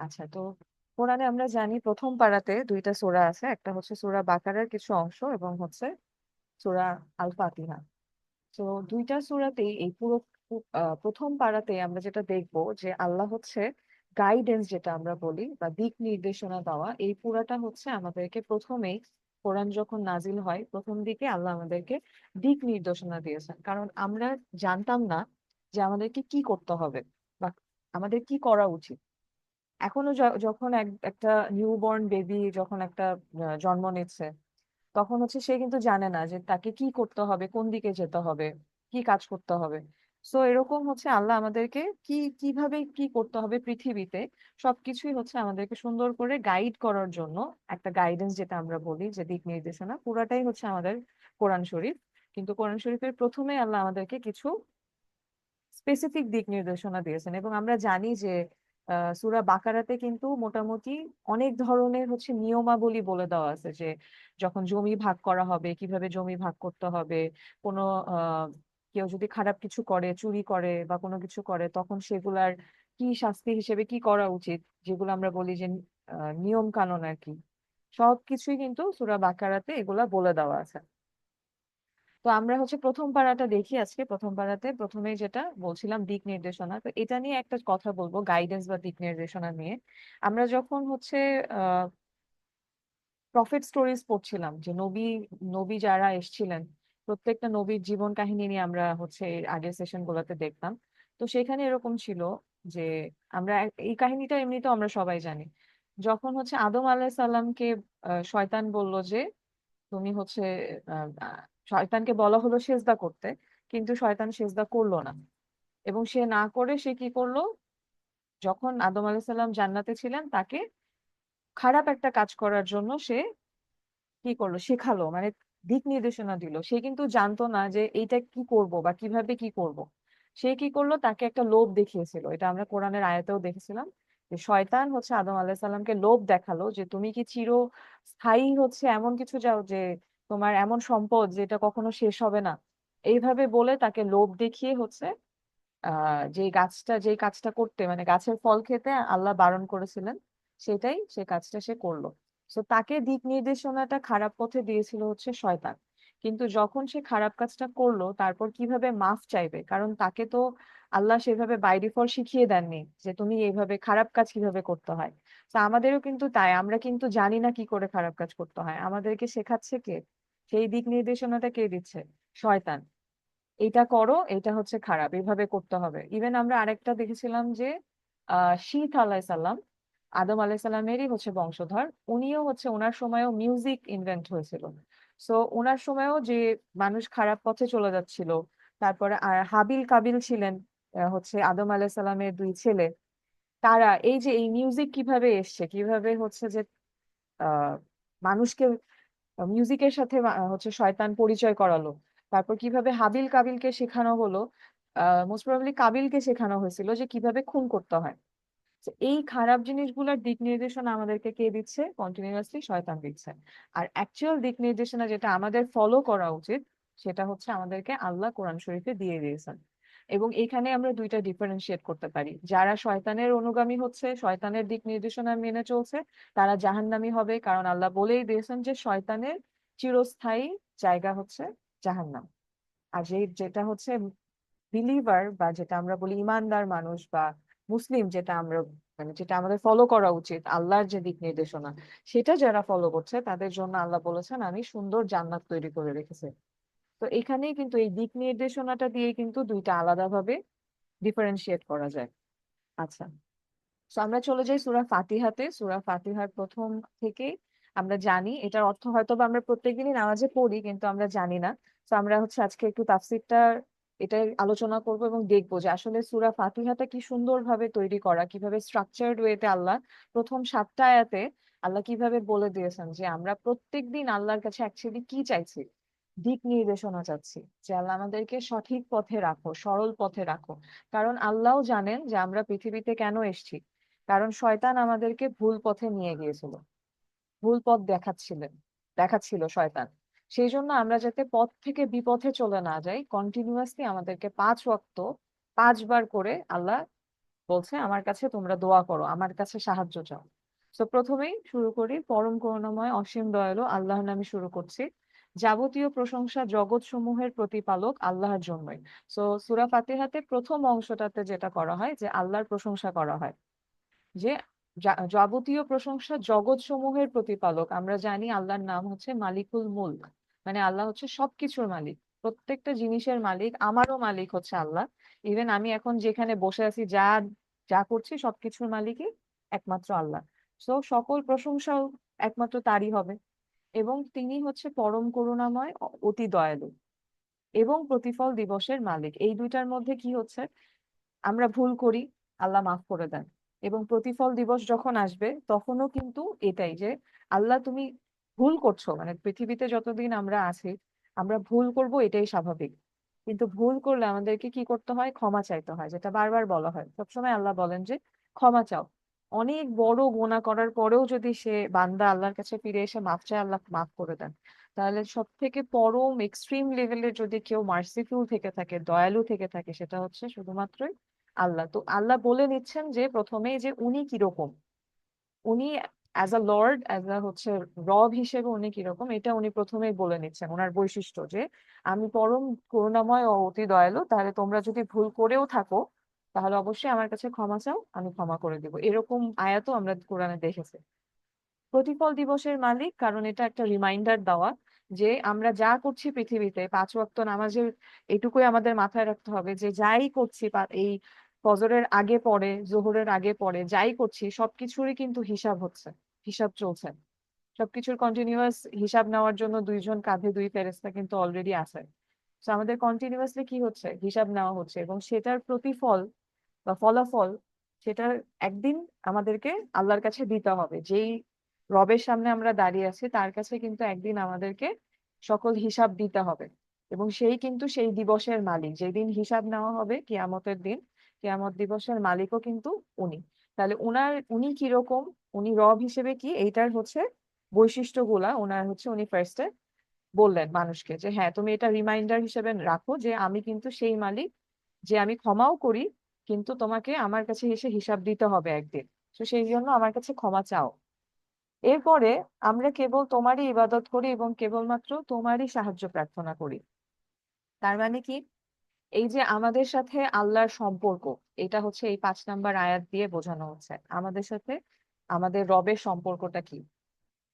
আচ্ছা, তো কোরআনে আমরা জানি প্রথম পারাতে দুইটা সূরা আছে, একটা হচ্ছে সূরা বাকারার কিছু অংশ এবং হচ্ছে সূরা আল ফাতিহা। তো দুইটা সূরাতেই এই পুরো প্রথম পারাতে আমরা যেটা দেখবো যে আল্লাহ হচ্ছে গাইডেন্স, যেটা আমরা বলি বা দিক নির্দেশনা দেওয়া, এই পুরাটা হচ্ছে আমাদেরকে প্রথমেই কোরআন যখন নাজিল হয় প্রথম দিকে আল্লাহ আমাদেরকে দিক নির্দেশনা দিয়েছেন, কারণ আমরা জানতাম না যে আমাদেরকে কি করতে হবে বা আমাদের কি করা উচিত। এখনো যখন একটা নিউবর্ন বেবি যখন একটা জন্ম নিচ্ছে, তখন হচ্ছে সে কিন্তু জানে না যে তাকে কি করতে হবে, কোন দিকে যেতে হবে, কি কাজ করতে হবে। সো এরকম হচ্ছে আল্লাহ আমাদেরকে কিভাবে কি করতে হবে পৃথিবীতে সবকিছুই হচ্ছে আমাদেরকে সুন্দর করে গাইড করার জন্য একটা গাইডেন্স, যেটা আমরা বলি যে দিক নির্দেশনা, পুরাটাই হচ্ছে আমাদের কোরআন শরীফ। কিন্তু কোরআন শরীফের প্রথমে আল্লাহ আমাদেরকে কিছু স্পেসিফিক দিক নির্দেশনা দিয়েছেন, এবং আমরা জানি যে সূরা বাকারাতে কিন্তু মোটামুটি অনেক ধরনের হচ্ছে নিয়মাবলী বলে দেওয়া আছে, যে যখন জমি ভাগ করা হবে কিভাবে জমি ভাগ করতে হবে, কোনো আহ কেউ যদি খারাপ কিছু করে, চুরি করে বা কোনো কিছু করে, তখন সেগুলার কি শাস্তি হিসেবে কি করা উচিত, যেগুলো আমরা বলি যে নিয়ম কানুন আর কি। সবকিছুই কিন্তু সূরা বাকারাতে এগুলা বলে দেওয়া আছে। তো আমরা হচ্ছে প্রথম পাড়াটা দেখি আজকে। প্রথম পাড়াতে প্রথমে যেটা বলছিলাম দিক নির্দেশনা, তো এটা নিয়ে একটা কথা বলবো, গাইডেন্স বা দিক নির্দেশনা নিয়ে। আমরা যখন হচ্ছে প্রফেট স্টোরিজ পড়ছিলাম, যে নবী নবী যারা এসেছিলেন, প্রত্যেকটা নবীর জীবন কাহিনী নিয়ে আমরা হচ্ছে এর আগের সেশন গুলোতে দেখতাম। তো সেখানে এরকম ছিল যে আমরা এই কাহিনীটা এমনিতেও আমরা সবাই জানি। যখন হচ্ছে আদম আলাহিসাল্লামকে শয়তান বলল যে তুমি হচ্ছে আহ, আহ, শয়তানকে বলা হলো সেজদা করতে, কিন্তু শয়তান সেজদা করলো না। এবং সে না করে সে কি করলো, যখন আদম আলাইসাল্লাম জান্নাতে ছিলেন তাকে খারাপ একটা কাজ করার জন্য সে কি করলো, শেখালো, মানে দিক নির্দেশনা দিল। সে কিন্তু জানতো না যে এইটা কি করব বা কিভাবে কি করব। সে কি করলো, তাকে একটা লোভ দেখিয়েছিল। এটা আমরা কোরআনের আয়াতেও দেখেছিলাম, যে শয়তান হচ্ছে আদম আলাহিসাল্লামকে লোভ দেখালো যে তুমি কি স্থায়ী হচ্ছে এমন কিছু যাও, যে তোমার এমন সম্পদ যেটা কখনো শেষ হবে না। এইভাবে বলে তাকে লোভ দেখিয়ে হচ্ছে যে কাজটা করতে, মানে গাছের ফল খেতে আল্লাহ বারণ করেছিলেন, সেটাই সে কাজটা সে করলো। তো তাকে দিক নির্দেশনাটা খারাপ পথে দিয়েছিল হচ্ছে শয়তান। কিন্তু যখন সে খারাপ কাজটা করলো, তারপর কিভাবে মাফ চাইবে, কারণ তাকে তো আল্লাহ সেভাবে বাই ডিফল্ট শিখিয়ে দেননি যে তুমি এইভাবে খারাপ কাজ কিভাবে করতে হয়। তো আমাদেরও কিন্তু তাই, আমরা কিন্তু জানি না কি করে খারাপ কাজ করতে হয়, আমাদেরকে শেখাচ্ছে কে? সেই দিক নির্দেশনাটা কে দিচ্ছে? শয়তান। এটা করো, এটা হচ্ছে খারাপ, এইভাবে করতে হবে। ইভেন আমরা আরেকটা দেখেছিলাম যে শীত আলাইসাল্লাম, আদম আলাইসাল্লামেরই হচ্ছে বংশধর, উনিও হচ্ছে ওনার সময়ও মিউজিক ইনভেন্ট হয়েছিল। সো ওনার সময়ও যে মানুষ খারাপ পথে চলে যাচ্ছিল। তারপরে আর হাবিল কাবিল ছিলেন, হচ্ছে আদম আলাইসাল্লামের দুই ছেলে। তারা এই যে এই মিউজিক কিভাবে এসছে, কিভাবে হচ্ছে যে আহ মানুষকে মিউজিকের সাথে হচ্ছে শয়তান পরিচয় করালো। তারপর কিভাবে হাবিল কাবিলকে শেখানো হলো, মোস্ট প্রবাবলি কাবিলকে শেখানো হয়েছিল যে কিভাবে খুন করতে হয়। তো এই খারাপ জিনিসগুলোর দিক নির্দেশনা আমাদেরকে কে দিচ্ছে? কন্টিনিউয়াসলি শয়তান দিচ্ছে। আর অ্যাকচুয়াল দিক নির্দেশনা যেটা আমাদের ফলো করা উচিত, সেটা হচ্ছে আমাদেরকে আল্লাহ কোরআন শরীফে দিয়ে দিয়েছেন। এবং এখানে আমরা দুইটা ডিফারেন্সিয়েট করতে পারি, যারা শয়তানের অনুগামী হচ্ছে, শয়তানের দিক নির্দেশনা মেনে চলছে, তারা জাহান্নামী হবে, কারণ আল্লাহ বলেই দিয়েছেন যে শয়তানের চিরস্থায়ী জায়গা হচ্ছে জাহান্নাম। আর যেটা হচ্ছে বিলিভার বা যেটা আমরা বলি ইমানদার মানুষ বা মুসলিম, যেটা আমরা মানে যেটা আমাদের ফলো করা উচিত, আল্লাহর যে দিক নির্দেশনা, সেটা যারা ফলো করছে তাদের জন্য আল্লাহ বলেছেন আমি সুন্দর জান্নাত তৈরি করে রেখেছি। তো এখানেই কিন্তু এই দিক নির্দেশনাটা দিয়ে কিন্তু দুইটা আলাদাভাবে ডিফারেন্সিয়েট করা যায়। আচ্ছা, তো আমরা চলে যাই সূরা ফাতিহাতে। সূরা ফাতিহার প্রথম থেকে আমরা জানি, এটার অর্থ হয়তো বা আমরা প্রত্যেকদিনই নামাজে পড়ি কিন্তু আমরা জানি না। তো আমরা হচ্ছে আজকে একটু তাফসীরটা এটাই আলোচনা করব এবং দেখবো যে আসলে সূরা ফাতিহাটা কি সুন্দরভাবে তৈরি করা, কিভাবে স্ট্রাকচার্ড ওয়েতে আল্লাহ প্রথম 7টা আয়াতে আল্লাহ কিভাবে বলে দিয়েছেন যে আমরা প্রত্যেকদিন আল্লাহর কাছে অ্যাকচুয়ালি কি চাইছি। দিক নির্দেশনা চাচ্ছি, যে আল্লাহ আমাদেরকে সঠিক পথে রাখো, সরল পথে রাখো। কারণ আল্লাহও জানেন যে আমরা পৃথিবীতে কেন এসেছি। কারণ শয়তান আমাদেরকে ভুল পথে নিয়ে গিয়েছিল, ভুল পথ দেখাচ্ছিল শয়তান। সেই জন্য আমরা যাতে পথ থেকে বিপথে চলে না যাই, কন্টিনিউয়াসলি আমাদেরকে 5 ওয়াক্ত 5 বার করে আল্লাহ বলছে আমার কাছে তোমরা দোয়া করো, আমার কাছে সাহায্য চাও। তো প্রথমেই শুরু করি, পরম করুণাময় অসীম দয়ালু আল্লাহর নামে শুরু করছি। যাবতীয় প্রশংসা জগৎ সমূহের প্রতিপালক আল্লাহর জন্যই। তো সূরা ফাতিহাতে প্রথম অংশটাতে যেটা করা হয় যে আল্লাহর প্রশংসা করা হয়, যে যাবতীয় প্রশংসা জগৎ সমূহের প্রতিপালক। আমরা জানি আল্লাহর নাম হচ্ছে মালিকুল মুলক, মানে আল্লাহ হচ্ছে সবকিছুর মালিক, প্রত্যেকটা জিনিসের মালিক। আমারও মালিক হচ্ছে আল্লাহ। ইভেন আমি এখন যেখানে বসে আছি, যা যা করছি, সবকিছুর মালিকই একমাত্র আল্লাহ। তো সকল প্রশংসাও একমাত্র তারই হবে। এবং তিনি হচ্ছে পরম করুণাময়, অতি দয়ালু এবং প্রতিফল দিবসের মালিক। এই দুইটার মধ্যে কি হচ্ছে, আমরা ভুল করি, আল্লাহ মাফ করে দেন। এবং প্রতিফল দিবস যখন আসবে তখনও কিন্তু এটাই, যে আল্লাহ তুমি ভুল করছো, মানে পৃথিবীতে যতদিন আমরা আছি আমরা ভুল করব, এটাই স্বাভাবিক। কিন্তু ভুল করলে আমাদেরকে কি করতে হয়, ক্ষমা চাইতে হয়, যেটা বারবার বলা হয়। সবসময় আল্লাহ বলেন যে ক্ষমা চাও। অনেক বড় গুনাহ করার পরেও যদি সে বান্দা আল্লাহর কাছে ফিরে এসে মাফ চায়, আল্লাহ মাফ করে দেন। তাহলে সব থেকে পরম এক্সট্রিম লেভেলের যদি কেউ মার্সিফুল থেকে থাকে, দয়ালু থেকে থাকে, সেটা হচ্ছে শুধুমাত্র আল্লাহ। তো আল্লাহ বলে নিচ্ছেন যে প্রথমেই যে উনি কিরকম, উনি as a Lord, as a হচ্ছে রব হিসেবে উনি কিরকম, এটা উনি প্রথমেই বলে নিচ্ছেন ওনার বৈশিষ্ট্য, যে আমি পরম করুণাময় ও অতি দয়ালু। তাহলে তোমরা যদি ভুল করেও থাকো তাহলে অবশ্যই আমার কাছে ক্ষমা চাও, আমি ক্ষমা করে দিব। এরকম আয়াতও আমরা কোরআনে দেখেছি। প্রতিফল দিবসের মালিক, কারণ এটা একটা রিমাইন্ডার দেওয়া যে আমরা যা করছি পৃথিবীতে, 5 ওয়াক্ত নামাজের এটুকুই আমাদের মাথায় রাখতে হবে, যে যাই করছি এই ফজরের আগে পরে, জোহরের আগে পরে যাই করছি, সবকিছুরই কিন্তু হিসাব হচ্ছে, হিসাব চলছে। সবকিছুর কন্টিনিউয়াস হিসাব নেওয়ার জন্য দুইজন কাঁধে দুই ফেরেশতা কিন্তু অলরেডি আছে। তো আমাদের কন্টিনিউয়াসলি কি হচ্ছে, হিসাব নেওয়া হচ্ছে, এবং সেটার প্রতিফল বা ফলাফল, সেটা একদিন আমাদেরকে আল্লাহর কাছে দিতে হবে। যেই রবের সামনে আমরা দাঁড়িয়ে আছি তার কাছে কিন্তু একদিন আমাদেরকে সকল হিসাব দিতে হবে। এবং সেই কিন্তু সেই দিবসের মালিক, যেদিন হিসাব নেওয়া হবে কিয়ামতের দিন, কিয়ামত দিবসের মালিকও কিন্তু উনি। তাহলে উনি কিরকম, উনি রব হিসেবে কি, এইটার হচ্ছে বৈশিষ্ট্যগুলা ওনার হচ্ছে, উনি ফার্স্টে বললেন মানুষকে যে হ্যাঁ তুমি এটা রিমাইন্ডার হিসেবে রাখো যে আমি কিন্তু সেই মালিক, যে আমি ক্ষমাও করি, কিন্তু তোমাকে আমার কাছে এসে হিসাব দিতে হবে একদিন। তো সেই জন্য আমার কাছে ক্ষমা চাও। এরপরে আমরা কেবল তোমারই ইবাদত করি এবং কেবলমাত্র তোমারই সাহায্য প্রার্থনা করি। তার মানে কি, এই যে আমাদের সাথে আল্লাহর সম্পর্ক, এটা হচ্ছে এই 5 নাম্বার আয়াত দিয়ে বোঝানো হচ্ছে আমাদের সাথে আমাদের রবের সম্পর্কটা কি।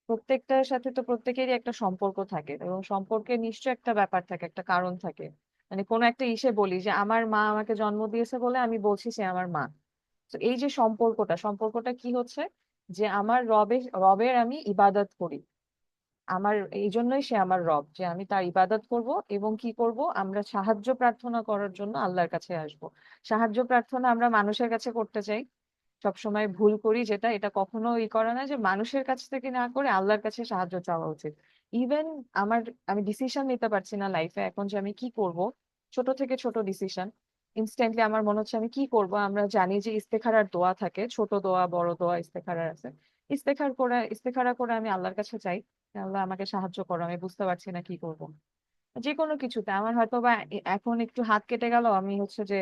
প্রত্যেকটার সাথে তো প্রত্যেকেরই একটা সম্পর্ক থাকে, এবং সম্পর্কে নিশ্চয় একটা ব্যাপার থাকে, একটা কারণ থাকে। মানে কোনো একটা ইসে বলি যে আমার মা আমাকে জন্ম দিয়েছে বলে আমি বলছি সে আমার মা। তো এই যে সম্পর্কটা কি হচ্ছে, যে আমার রবের আমি ইবাদত করি। আমার এই জন্যই সে আমার রব, যে আমি তার ইবাদত করব। এবং কি করব, আমরা সাহায্য প্রার্থনা করার জন্য আল্লাহর কাছে আসব। সাহায্য প্রার্থনা আমরা মানুষের কাছে করতে চাই, সবসময় ভুল করি যেটা, এটা কখনো করে না যে মানুষের কাছ থেকে না করে আল্লাহর কাছে সাহায্য চাওয়া উচিত। ইভেন আমার, আমি ডিসিশন নিতে পারছি না লাইফে এখন যে আমি কি করব, ছোট থেকে ছোট ডিসিশন ইনস্ট্যান্টলি আমার মনে হচ্ছে আমি কি করব। আমরা জানি যে ইস্তেখারার দোয়া থাকে, ছোট দোয়া বড় দোয়া ইস্তেখারার আছে। ইস্তেখারা করে আমি আল্লাহর কাছে চাই, আল্লাহ আমাকে সাহায্য করো, আমি বুঝতে পারছি না কি করব। যে কোনো কিছুতে আমার হয়তো বা এখন একটু হাত কেটে গেল, আমি হচ্ছে যে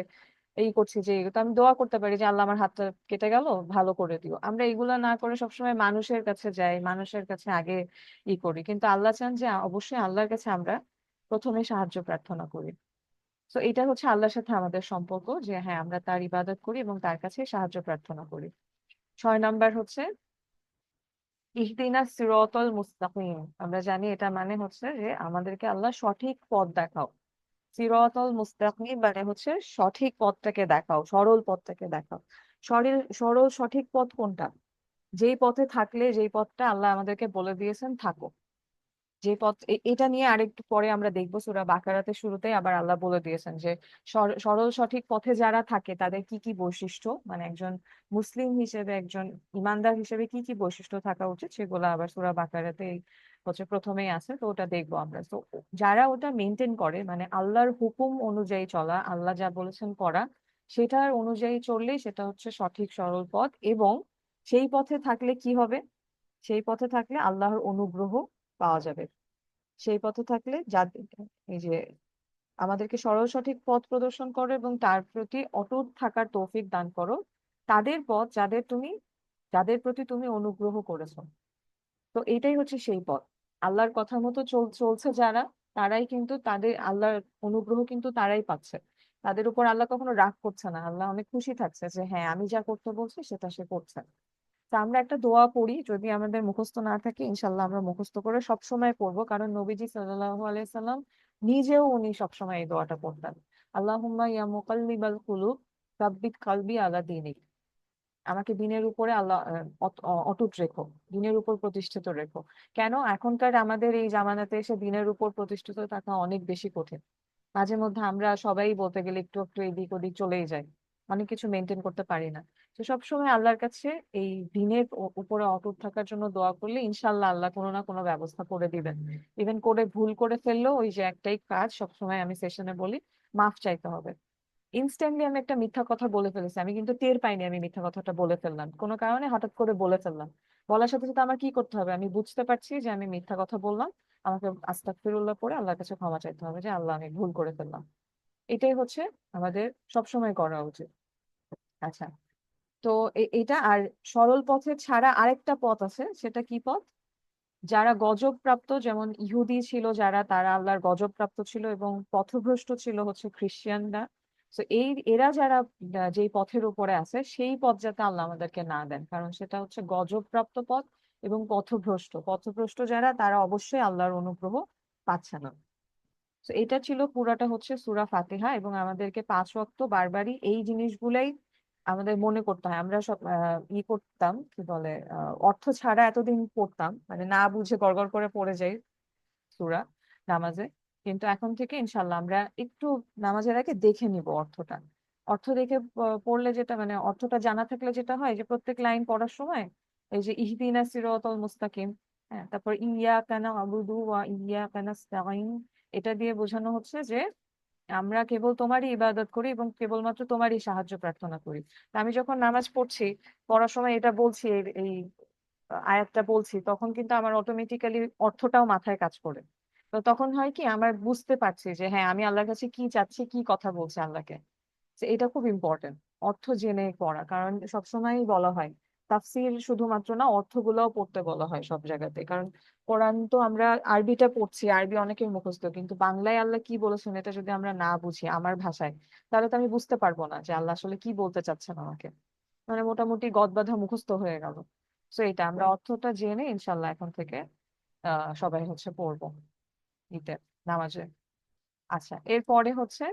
এই করছি, যে তো আমি দোয়া করতে পারি যে আল্লাহ আমার হাতটা কেটে গেল, ভালো করে দিও। আমরা এগুলা না করে সবসময় মানুষের কাছে যাই, মানুষের কাছে আগে করি। কিন্তু আল্লাহ চান যে অবশ্যই আল্লাহর কাছে আমরা প্রথমে সাহায্য প্রার্থনা করি। তো এটা হচ্ছে আল্লাহর সাথে আমাদের সম্পর্ক, যে হ্যাঁ আমরা তার ইবাদত করি এবং তার কাছে সাহায্য প্রার্থনা করি। 6 নাম্বার হচ্ছে ইহদিনাস সিরাতাল মুস্তাকিম। আমরা জানি এটা মানে হচ্ছে যে আমাদেরকে আল্লাহ সঠিক পথ দেখাও। সিরাতাল মুস্তাকিম মানে হচ্ছে সঠিক পথটাকে দেখাও, সরল পথটাকে দেখাও। সরল সঠিক পথ কোনটা, যেই পথে থাকলে, যেই পথটা আল্লাহ আমাদেরকে বলে দিয়েছেন থাকো, যে পথ এটা নিয়ে আরেকটু পরে আমরা দেখবো। সূরা বাকারাতে শুরুতেই আবার আল্লাহ বলে দিয়েছেন যে সরল সঠিক পথে যারা থাকে তাদের কি কি বৈশিষ্ট্য, মানে একজন মুসলিম হিসেবে, একজন ইমানদার হিসেবে কি কি বৈশিষ্ট্য থাকা উচিত, সেগুলো আবার সূরা বাকারাতে হচ্ছে প্রথমেই আছে। তো ওটা দেখবো আমরা। তো যারা ওটা মেনটেন করে, মানে আল্লাহর হুকুম অনুযায়ী চলা, আল্লাহ যা বলেছেন করা, সেটার অনুযায়ী চললেই সেটা হচ্ছে সঠিক সরল পথ। এবং সেই পথে থাকলে কি হবে, সেই পথে থাকলে আল্লাহর অনুগ্রহ পাওয়া যাবে। সেই পথে থাকলে এই যে আমাদেরকে সরল সঠিক পথ প্রদর্শন করো এবং তার প্রতি অটুট থাকার তৌফিক দান করো, তাদের পথ যাদের প্রতি তুমি অনুগ্রহ করেছো। তো এটাই হচ্ছে সেই পথ। আল্লাহর কথা মতো চলছে যারা, তারাই কিন্তু তাদের আল্লাহর অনুগ্রহ কিন্তু তারাই পাচ্ছে। তাদের উপর আল্লাহ কখনো রাগ করছে না, আল্লাহ অনেক খুশি থাকছে যে হ্যাঁ আমি যা করতে বলছি সেটা সে করছে। তো আমরা একটা দোয়া পড়ি, যদি আমাদের মুখস্থ না থাকে ইনশাল্লাহ আমরা মুখস্থ করে সবসময় পড়বো, কারণ নবীজি সাল্লাল্লাহু আলাইহি সাল্লাম নিজেও উনি সবসময় এই দোয়াটা পড়তেন। আল্লাহুম্মা ইয়া মুকাল্লিবাল কুলুব সাব্বিত কালবি আলা দীনিক। আমাকে দিনের উপরে আল্লাহ অটুট রেখো, দিনের উপর প্রতিষ্ঠিত রেখো। কেন এখনকার আমাদের এই জামানাতে এসে দিনের উপর প্রতিষ্ঠিত থাকা অনেক বেশি কঠিন। মাঝে মধ্যে আমরা সবাই বলতে গেলে একটু একটু এদিক ওদিক চলেই যাই, অনেক কিছু মেনটেন করতে পারি না। তো সবসময় আল্লাহর কাছে এই দিনের উপরে অটুট থাকার জন্য দোয়া করলে ইনশাল্লাহ আল্লাহ কোনো না কোনো ব্যবস্থা করে দিবেন। ইভেন করে ভুল করে ফেললেও ওই যে একটাই কাজ সবসময় আমি সেশনে বলি, মাফ চাইতে হবে। ইনস্ট্যান্টলি আমি একটা মিথ্যা কথা বলে ফেলেছি, আমি কিন্তু টের পাইনি আমি মিথ্যা কথাটা বলে ফেললাম, কোনো কারণে হঠাৎ করে বলে ফেললাম। বলার সাথে সাথে আমার কি করতে হবে, আমি বুঝতে পারছি যে আমি মিথ্যা কথা বললাম, আমাকে আস্তাগফিরুল্লাহ পড়ে আল্লাহর কাছে ক্ষমা চাইতে হবে যে আল্লাহ আমি ভুল করে ফেললাম। এটাই হচ্ছে আমাদের সবসময় করা উচিত। আচ্ছা, তো এটা আর সরল পথে ছাড়া আরেকটা পথ আছে, সেটা কি পথ? যারা গজব প্রাপ্ত, যেমন ইহুদি ছিল যারা, তারা আল্লাহর গজব প্রাপ্ত ছিল, এবং পথভ্রষ্ট ছিল হচ্ছে খ্রিস্টানরা। তো এরা যারা যেই পথের উপরে আছে সেই পথ যাতে আল্লাহ আমাদেরকে না দেন, কারণ সেটা হচ্ছে গজব প্রাপ্ত পথ। এবং পথভ্রষ্ট যারা, তারা অবশ্যই আল্লাহর অনুগ্রহ পাচ্ছে না। তো এটা ছিল পুরাটা হচ্ছে সূরা ফাতিহা, এবং আমাদেরকে 5 ওয়াক্ত বারবারই এই জিনিসগুলাই আমাদের মনে করতে হয়। আমরা সব করতাম, কি বলে, অর্থ ছাড়া এতদিন পড়তাম, মানে না বুঝে গড়গড় করে পড়ে যাই সূরা নামাজে। কিন্তু এখন থেকে ইনশাল্লাহ আমরা একটু নামাজের আগে দেখে নিব অর্থটা। অর্থ দেখে পড়লে যেটা, মানে অর্থটা জানা থাকলে যেটা হয় যে প্রত্যেক লাইন পড়ার সময় এই যে ইহদিনা সিরাতাল মুস্তাকিম, হ্যাঁ, তারপর ইয়াকা না'বুদু ওয়া ইয়াকা নাস্তাঈন, এটা দিয়ে বোঝানো হচ্ছে যে আমরা কেবল তোমারই ইবাদত করি এবং কেবলমাত্র তোমারই সাহায্য প্রার্থনা করি। তা আমি যখন নামাজ পড়ছি, পড়ার সময় এটা বলছি, এই আয়াতটা বলছি, তখন কিন্তু আমার অটোমেটিক্যালি অর্থটাও মাথায় কাজ করে। তো তখন হয় কি, আমার বুঝতে পারছি যে হ্যাঁ আমি আল্লাহর কাছে কি চাচ্ছি, কি কথা বলছি আল্লাহকে। তো এটা খুব ইম্পর্টেন্ট, অর্থ জেনে পড়া, কারণ সবসময়ই বলা হয় তাফসীর শুধুমাত্র না, অর্থগুলোও পড়তে বলা হয় সব জায়গাতে। কারণ কোরআন তো আমরা আরবিটা পড়ছি, আরবি অনেকের মুখস্থ, কিন্তু বাংলায় আল্লাহ কি বলেছেন এটা যদি আমরা না বুঝি আমার ভাষায়, তাহলে তো আমি বুঝতে পারবো না যে আল্লাহ আসলে কি বলতে চাচ্ছেন আমাকে। মানে মোটামুটি গদ বাঁধা মুখস্থ হয়ে গেল। তো এটা আমরা অর্থটা জেনে ইনশাল্লাহ এখন থেকে সবাই হচ্ছে পড়বো ইতে, নামাজে। আচ্ছা, এরপরে হচ্ছে